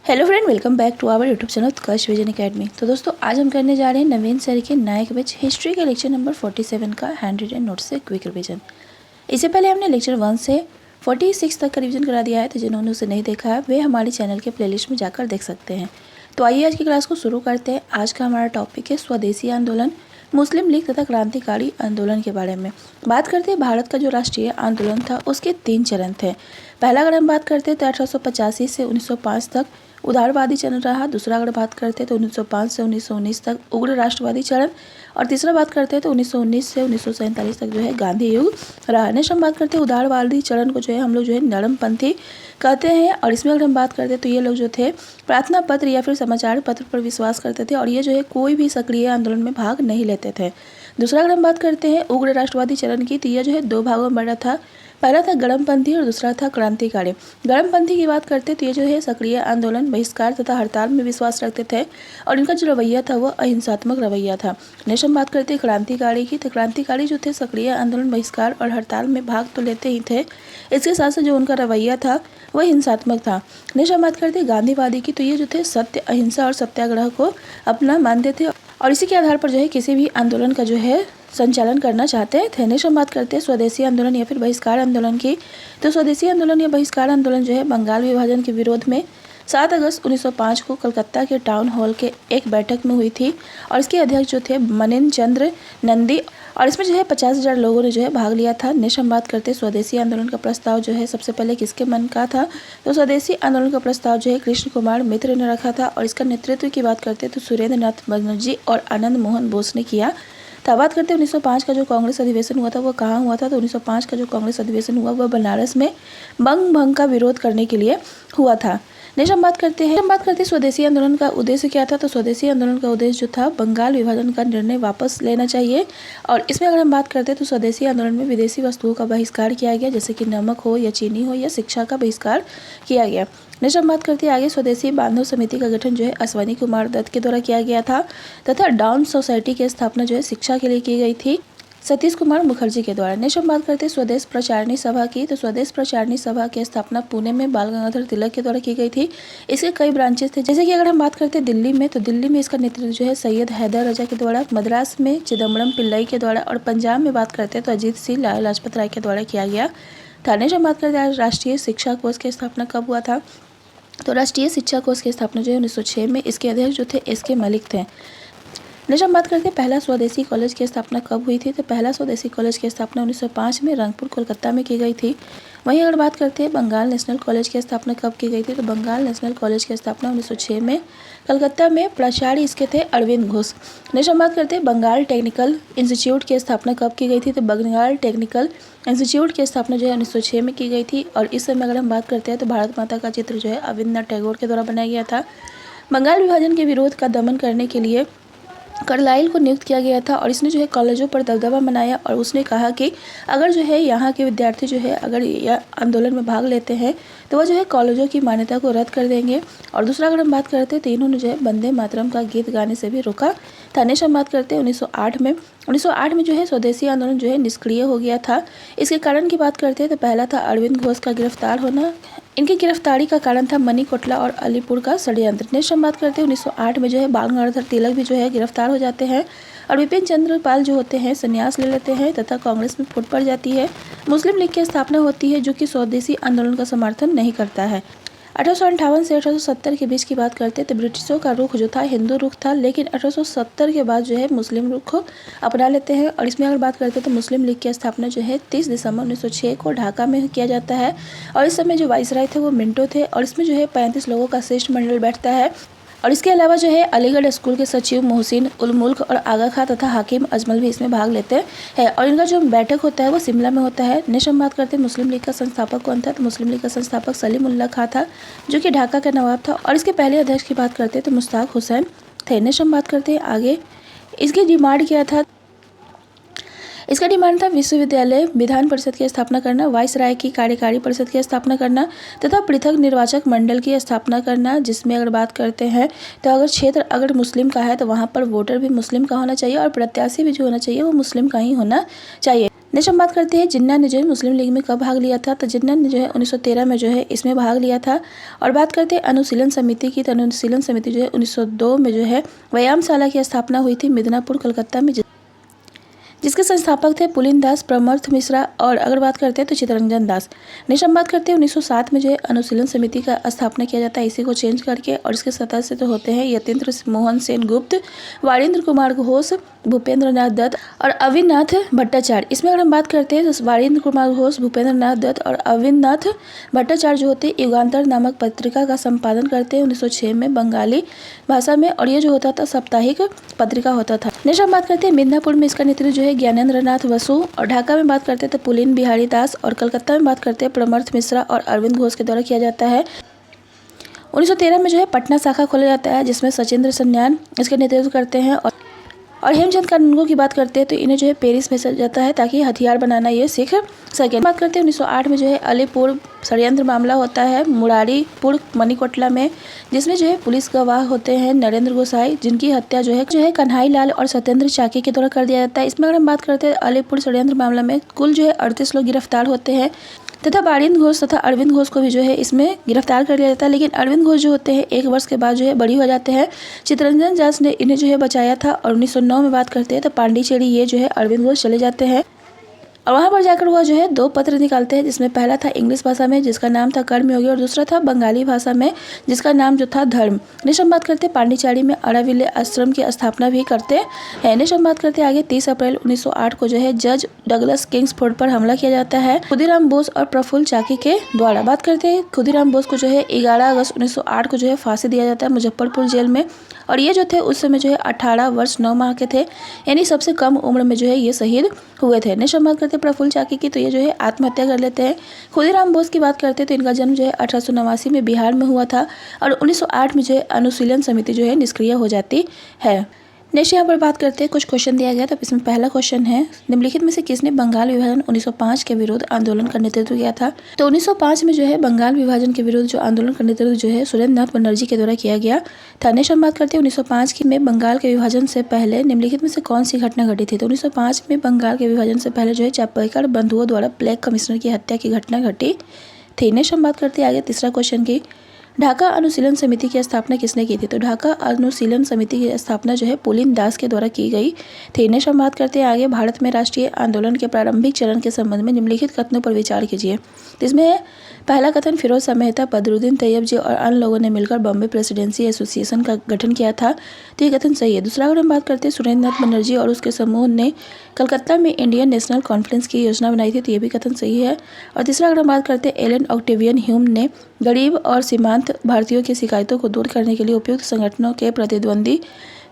Hello friend, welcome back to our YouTube channel Utkarsh vision academy. तो दोस्तों, आज हम करने जा रहे हैं नवीन सर के नायक बैच हिस्ट्री के लेक्चर नंबर 47 का हैंड रिटन नोट से क्विक रिवीजन। इससे पहले हमने लेक्चर 1 से 46 तक का रिवीजन करा दिया है, तो जिन्होंने उसे नहीं देखा है वे हमारे चैनल के प्लेलिस्ट में जाकर देख सकते हैं। तो आइए आज की क्लास को शुरू करते हैं। आज का हमारा टॉपिक है स्वदेशी आंदोलन, मुस्लिम लीग तथा क्रांतिकारी आंदोलन के बारे में बात करते हैं। भारत का जो राष्ट्रीय आंदोलन था उसके 3 चरण थे। पहला अगर हम बात करते हैं तो 1885 से 1905 तक उदारवादी चरण रहा। दूसरा अगर बात करते हैं तो 1905 से 1919 तक उग्र राष्ट्रवादी चरण, और तीसरा बात करते हैं तो 1919 से 1947 तक जो है गांधी युग रहा। नेक्स्ट हम बात करते हैं उदारवादी चरण को जो है हम लोग जो है नरमपंथी कहते हैं, और इसमें अगर हम बात करते हैं तो ये लोग जो थे प्रार्थना पत्र या फिर समाचार पत्र पर विश्वास करते थे, और ये जो है कोई भी सक्रिय आंदोलन में भाग नहीं लेते थे। दूसरा अगर हम बात करते हैं उग्र राष्ट्रवादी चरण की, तो यह जो है 2 भागों में बड़ा था। पहला था गरमपंथी और दूसरा था क्रांतिकारी। गरमपंथी की बात करते तो ये जो है सक्रिय आंदोलन, बहिष्कार तथा हड़ताल में विश्वास रखते थे, और इनका जो रवैया था वह अहिंसात्मक रवैया था। नेक्स्ट हम बात करते हैं क्रांतिकारी की, तो क्रांतिकारी जो थे सक्रिय आंदोलन, बहिष्कार और हड़ताल में भाग तो लेते ही थे, इसके साथ साथ जो उनका रवैया था वह हिंसात्मक था। नेक्स्ट हम बात करते हैं गांधीवादी की, तो ये जो थे सत्य, अहिंसा और सत्याग्रह को अपना मानते थे, और इसी के आधार पर जो है किसी भी आंदोलन का जो है संचालन करना चाहते थे। नेक्स्ट हम बात करते हैं स्वदेशी आंदोलन या फिर बहिष्कार आंदोलन की, तो स्वदेशी आंदोलन या बहिष्कार आंदोलन जो है बंगाल विभाजन के विरोध में 7 अगस्त 1905 को कलकत्ता के टाउन हॉल के एक बैठक में हुई थी, और इसके अध्यक्ष जो थे मनेन चंद्र नंदी, और इसमें जो है 50,000 लोगों ने जो है भाग लिया था। नेक्स्ट हम बात करते हैं स्वदेशी आंदोलन का प्रस्ताव जो है सबसे पहले किसके मन का था, तो स्वदेशी आंदोलन का प्रस्ताव जो है कृष्ण कुमार मित्र ने रखा था, और इसका नेतृत्व की बात करते हैं तो सुरेंद्र नाथ बनर्जी और आनंद मोहन बोस ने किया था। बात करते हैं 1905 का जो कांग्रेस अधिवेशन हुआ था वो कहाँ हुआ था, तो 1905 का जो कांग्रेस अधिवेशन हुआ वह बनारस में बंग भंग का विरोध करने के लिए हुआ था। नेक्स्ट हम बात करते हैं स्वदेशी आंदोलन का उद्देश्य क्या था, तो स्वदेशी आंदोलन का उद्देश्य जो था बंगाल विभाजन का निर्णय वापस लेना चाहिए, और इसमें अगर हम बात करते हैं तो स्वदेशी आंदोलन में विदेशी वस्तुओं का बहिष्कार किया गया, जैसे कि नमक हो या चीनी हो, या शिक्षा का बहिष्कार किया गया। नेक्स्ट हम बात करते हैं आगे स्वदेशी बांधव समिति का गठन जो है अश्वनी कुमार दत्त के द्वारा किया गया था, तथा डाउन सोसाइटी की स्थापना जो है शिक्षा के लिए की गई थी सतीश कुमार मुखर्जी के द्वारा। नेक्स्ट हम बात करते हैं स्वदेश प्रचारणी सभा की, तो स्वदेश प्रचारणी सभा की स्थापना पुणे में बाल गंगाधर तिलक के द्वारा की गई थी। इसके कई ब्रांचेस थे, जैसे कि अगर हम बात करते हैं दिल्ली में, तो दिल्ली में इसका नेतृत्व जो है सैयद हैदर रजा के द्वारा, मद्रास में चिदम्बरम पिल्लई के द्वारा, और पंजाब में बात करते हैं तो अजीत सिंह लाला लाजपत राय के द्वारा किया गया था। नेक्स्ट हम बात करते हैं राष्ट्रीय शिक्षा कोष की स्थापना कब हुआ था, तो राष्ट्रीय शिक्षा कोष की स्थापना जो है 1906 में, इसके अध्यक्ष जो थे एस के मलिक थे। नेक्स्ट हम बात करते हैं पहला स्वदेशी कॉलेज की स्थापना कब हुई थी, तो पहला स्वदेशी कॉलेज की स्थापना 1905 में रंगपुर कोलकाता में की गई थी। वहीं अगर बात करते हैं बंगाल नेशनल कॉलेज की स्थापना कब की गई थी, तो बंगाल नेशनल कॉलेज की स्थापना 1906 में कलकत्ता में, प्राचार्य इसके थे अरविंद घोष। नेक्स्ट हम बात करते हैं बंगाल टेक्निकल इंस्टीट्यूट की स्थापना कब की गई थी, तो बंगाल टेक्निकल इंस्टीट्यूट की स्थापना जो है 1906 में की गई थी, और इस समय अगर हम बात करते हैं तो भारत माता का चित्र जो है रविंद्रनाथ टैगोर के द्वारा बनाया गया था। बंगाल विभाजन के विरोध का दमन करने के लिए कार्लाइल को नियुक्त किया गया था, और इसने जो है कॉलेजों पर दबदबा बनाया, और उसने कहा कि अगर जो है यहाँ के विद्यार्थी जो है अगर यह आंदोलन में भाग लेते हैं तो वह जो है कॉलेजों की मान्यता को रद्द कर देंगे। और दूसरा अगर हम बात करते हैं तो इन्होंने जो है वंदे मातरम का गीत गाने से भी रोका था। नेक्स्ट हम बात करते हैं 1908 में जो है स्वदेशी आंदोलन जो है निष्क्रिय हो गया था। इसके कारण की बात करते हैं तो पहला था अरविंद घोष का गिरफ्तार होना। इनकी गिरफ्तारी का कारण था मनी कोटला और अलीपुर का षड्यंत्र। नेक्स्ट हम बात करते हैं 1908 में जो है बाल गंगाधर तिलक भी जो है गिरफ्तार हो जाते हैं, और विपिन चंद्र पाल जो होते हैं संन्यास ले लेते हैं, तथा कांग्रेस में फूट पड़ जाती है। मुस्लिम लीग की स्थापना होती है जो कि स्वदेशी आंदोलन का समर्थन नहीं करता है। 1858 से 1870 के बीच की बात करते हैं तो ब्रिटिशों का रुख जो था हिंदू रुख था, लेकिन 1870 के बाद जो है मुस्लिम रुख को अपना लेते हैं, और इसमें अगर बात करते हैं तो मुस्लिम लीग की स्थापना जो है 30 दिसंबर 1906 को ढाका में किया जाता है, और इस समय जो वाइसराय थे वो मिंटो थे, और इसमें जो है 35 लोगों का शिष्टमंडल बैठता है, और इसके अलावा जो है अलीगढ़ स्कूल के सचिव मोहसिन उल मुल्क और आगा खां तथा हाकिम अजमल भी इसमें भाग लेते हैं, और इनका जो बैठक होता है वो शिमला में होता है। नेक्स्ट हम बात करते हैं मुस्लिम लीग का संस्थापक कौन था, तो मुस्लिम लीग का संस्थापक सलीमुल्लाह खां था, जो कि ढाका का नवाब था, और इसके पहले अध्यक्ष की बात करते हैं तो मुश्ताक हुसैन थे। नेक्स्ट हम बात करते हैं आगे, इसकी डिमांड क्या था, इसका डिमांड था विश्वविद्यालय विधान परिषद की स्थापना करना, वाइसराय की कार्यकारी परिषद की स्थापना करना, तथा पृथक निर्वाचक मंडल की स्थापना करना, जिसमें अगर बात करते हैं तो अगर क्षेत्र अगर मुस्लिम का है तो वहाँ पर वोटर भी मुस्लिम का होना चाहिए, और प्रत्याशी भी जो होना चाहिए वो मुस्लिम का ही होना चाहिए। नेक्स्ट हम बात करते हैं जिन्ना ने जो है मुस्लिम लीग में कब भाग लिया था। तो जिन्ना ने जो है 1913 में जो है इसमें भाग लिया था। और बात करते हैं अनुशीलन समिति की, तो अनुशीलन समिति जो है 1902 में जो है व्यायामशाला की स्थापना हुई थी मिदनापुर कलकत्ता में, जिसके संस्थापक थे पुलिन दास, प्रमर्थ मिश्रा और अगर बात करते हैं तो चित्तरंजन दास। नेक्स्ट हम बात करते हैं 1907 में जो है अनुशीलन समिति का स्थापना किया जाता है इसी को चेंज करके, और इसके सदस्य तो होते हैं यतीन्द्र मोहन सेन गुप्त, वारिंद्र कुमार घोष, भूपेंद्र नाथ दत्त और अविनाथ भट्टाचार्य। इसमें अगर हम बात करते हैं तो वारिंद्र कुमार घोष, भूपेंद्र नाथ दत्त और अविनाथ भट्टाचार्य जो होते हैं युगांतर नामक पत्रिका का संपादन करते हैं 1906 में बंगाली भाषा में, और ये जो होता था साप्ताहिक पत्रिका होता था। नेक्स्ट हम बात करते हैं मिदनापुर में इसका नेतृत्व जो है ज्ञानेंद्र नाथ बसु, और ढाका में बात करते हैं तो पुलिन बिहारी दास, और कलकत्ता में बात करते हैं प्रमर्थ मिश्रा और अरविंद घोष के द्वारा किया जाता है। 1913 में जो है पटना शाखा खोला जाता है जिसमें सचिंद्र सन्यान इसके नेतृत्व करते हैं, और हेमचंद कानूनगो की बात करते हैं तो इन्हें जो है पेरिस भेजा जाता है ताकि हथियार बनाना ये सीख सकें। बात करते हैं 1908 में जो है अलीपुर षड्यंत्र मामला होता है मुरारीपुर मणिकोटला में, जिसमें जो है पुलिस गवाह होते हैं नरेंद्र गोसाई, जिनकी हत्या जो है कन्हई लाल और सत्येंद्र चाकी के द्वारा कर दिया जाता है। इसमें अगर हम बात करते हैं अलीपुर षड्यंत्र मामला में कुल जो है 38 लोग गिरफ्तार होते हैं तथा वारिंद घोष तथा अरविंद घोष को भी जो है इसमें गिरफ्तार कर लिया जाता है, लेकिन अरविंद घोष जो होते हैं 1 वर्ष के बाद जो है बरी हो जाते हैं। चित्तरंजन दास ने इन्हें जो है बचाया था, और 1909 में बात करते हैं तो पांडिचेरी ये जो है अरविंद घोष चले जाते हैं, और वहाँ पर जाकर वह जो है 2 पत्र निकालते हैं, जिसमें पहला था इंग्लिश भाषा में जिसका नाम था कर्मयोगी, और दूसरा था बंगाली भाषा में जिसका नाम जो था धर्म। नेक्स्ट हम बात करते हैं पांडिचेरी में अराविले आश्रम की स्थापना भी करते हैं। नेक्स्ट हम बात करते हैं आगे 30 अप्रैल 1908 को जो है जज डगलस किंग्सफोर्ड पर हमला किया जाता है खुदीराम बोस और प्रफुल्ल चाकी के द्वारा। बात करते हैं खुदीराम बोस को जो है 11 अगस्त 1908 को जो है फांसी दिया जाता है मुजफ्फरपुर जेल में, और ये जो थे उस समय जो है 18 वर्ष 9 माह के थे, यानी सबसे कम उम्र में जो है ये शहीद हुए थे। नेक्स्ट हम बात करते हैं प्रफुल्ल चाकी की, तो ये जो है आत्महत्या कर लेते हैं। खुदीराम बोस की बात करते हैं तो इनका जन्म जो है 1889 में बिहार में हुआ था, और 1908 में जो है अनुशीलन समिति जो है निष्क्रिय हो जाती है। नेक्स्ट यहाँ पर बात करते हैं कुछ क्वेश्चन दिया गया, तो इसमें पहला क्वेश्चन है निम्नलिखित में से किसने बंगाल विभाजन 1905 के विरुद्ध आंदोलन का नेतृत्व किया था। तो 1905 में जो है बंगाल विभाजन के विरुद्ध जो आंदोलन का नेतृत्व जो है सुरेंद्र नाथ बनर्जी के द्वारा किया गया था। नेक्स्ट हम बात करते हैं 1905 की में बंगाल के विभाजन से पहले निम्नलिखित में से कौन सी घटना घटी थी। तो 1905 में बंगाल के विभाजन से पहले जो है चापेकर बंधुओं द्वारा ब्लैक कमिश्नर की हत्या की घटना घटी थी। नेक्स्ट हम बात करते हैं आगे तीसरा क्वेश्चन की, ढाका अनुशीलन समिति की स्थापना किसने की थी। तो ढाका अनुशीलन समिति की स्थापना जो है पुलिन दास के द्वारा की गई थी। नेक्स्ट हम बात करते हैं आगे भारत में राष्ट्रीय आंदोलन के प्रारंभिक चरण के संबंध में निम्नलिखित कथनों पर विचार कीजिए। तो इसमें पहला कथन फिरोज शाह मेहता, बदरुद्दीन तैयब जी और अन्य लोगों ने मिलकर बॉम्बे प्रेसिडेंसी एसोसिएशन का गठन किया था, तो ये कथन सही है। दूसरा अगर हम बात करते हैं सुरेंद्र नाथ बनर्जी और उसके समूह ने कलकत्ता में इंडियन नेशनल कॉन्फ्रेंस की योजना बनाई थी, तो ये भी कथन सही है। और तीसरा अगर हम बात करते हैं एलन ऑक्टेवियन ह्यूम ने गरीब और सीमांत भारतीयों की शिकायतों को दूर करने के लिए उपयुक्त संगठनों के प्रतिद्वंदी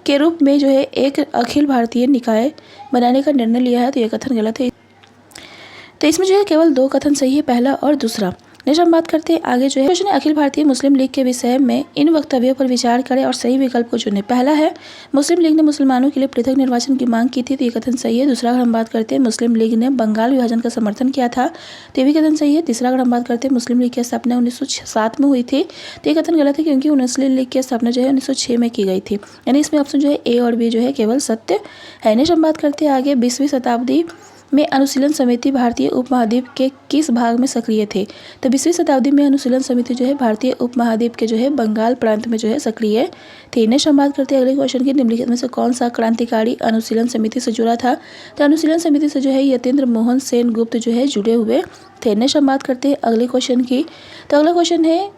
के रूप में जो है एक अखिल भारतीय निकाय बनाने का निर्णय लिया है, तो यह कथन गलत है। तो इसमें जो है केवल 2 कथन सही है, पहला और दूसरा। नेक्स्ट हम बात करते हैं आगे जो है क्वेश्चन अखिल भारतीय मुस्लिम लीग के विषय में इन वक्तव्यों पर विचार करें और सही विकल्प को चुनें। पहला है मुस्लिम लीग ने मुसलमानों के लिए पृथक निर्वाचन की मांग की थी, तो ये कथन सही है। दूसरा अगर हम बात करते हैं मुस्लिम लीग ने बंगाल विभाजन का समर्थन किया था, तो ये भी कथन सही है। तीसरा अगर हम बात करते हैं मुस्लिम लीग की स्थापना 1907 में हुई थी, तो ये कथन गलत है क्योंकि मुस्लिम लीग की स्थापना जो है 1906 में की गई थी, यानी इसमें ऑप्शन जो है ए और बी जो है केवल सत्य है। नेक्स्ट हम बात करते हैं आगे 20वीं शताब्दी में अनुशीलन समिति भारतीय उपमहाद्वीप के किस भाग में सक्रिय थे। तो 20वीं शताब्दी में अनुशीलन समिति जो है भारतीय उपमहाद्वीप के जो है बंगाल प्रांत में जो है सक्रिय थी। नेक्स्ट हम बात करते हैं अगले क्वेश्चन की, निम्नलिखित में से कौन सा क्रांतिकारी अनुशीलन समिति से जुड़ा था। तो अनुशीलन समिति से जो है यतीन्द्र मोहन सेन गुप्त जो है जुड़े हुए थे। नेक्स्ट हम बात करते हैं अगले क्वेश्चन की, तो अगला क्वेश्चन है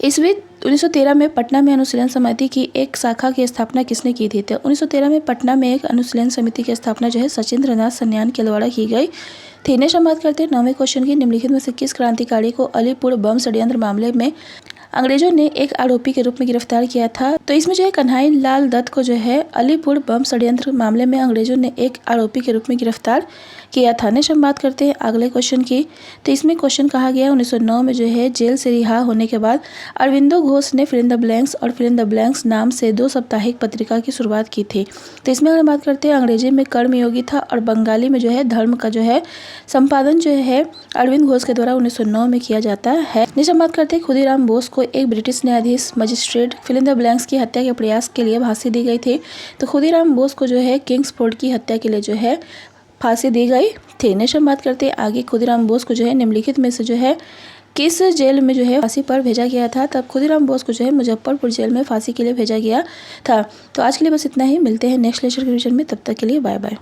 ईस्वी 1913 में पटना में अनुशीलन समिति की एक शाखा की स्थापना किसने की थी। तो 1913 में पटना में एक अनुशीलन समिति की स्थापना जो है सचिंद्र नाथ सन्यान के द्वारा की गई थी। नेक्स्ट हम बात करते हैं 9वें क्वेश्चन की, निम्नलिखित में से किस क्रांतिकारी को अलीपुर बम षड्यंत्र मामले में अंग्रेजों ने एक आरोपी के रूप में गिरफ्तार किया था। तो इसमें जो है कन्हई लाल दत्त को जो है अलीपुर बम षड्यंत्र मामले में अंग्रेजों ने एक आरोपी के रूप में गिरफ्तार किया था। नेक्स्ट हम बात करते हैं अगले क्वेश्चन की, तो इसमें क्वेश्चन कहा गया 1909 में जो है जेल से रिहा होने के बाद अरविंदो घोष ने फिल इन द ब्लैंक्स और फिल इन द ब्लैंक्स नाम से 2 साप्ताहिक पत्रिका की शुरुआत की थी। तो इसमें अगर बात करते हैं अंग्रेजी में कर्मयोगी था और बंगाली में जो है धर्म का जो है संपादन जो है अरविंद घोष के द्वारा 1909 में किया जाता है। नेक्स्ट हम बात करते हैं खुदीराम बोस को एक ब्रिटिश न्यायाधीश magistrate fill in the blanks की हत्या के प्रयास के लिए फांसी दी गई थी। तो खुदीराम बोस को जो है किंग्सफोर्ड की हत्या के लिए जो है फांसी दी गई थी। नेक्स्ट हम बात करते हैं आगे, खुदीराम बोस को जो है निम्नलिखित में से जो है किस जेल में जो है फांसी पर भेजा गया था। तब खुदीराम बोस को जो है मुजफ्फरपुर जेल में फांसी के लिए भेजा गया था। तो आज के लिए बस इतना ही, मिलते हैं नेक्स्ट लेक्चर के रिवीजन में, तब तक के लिए बाय बाय।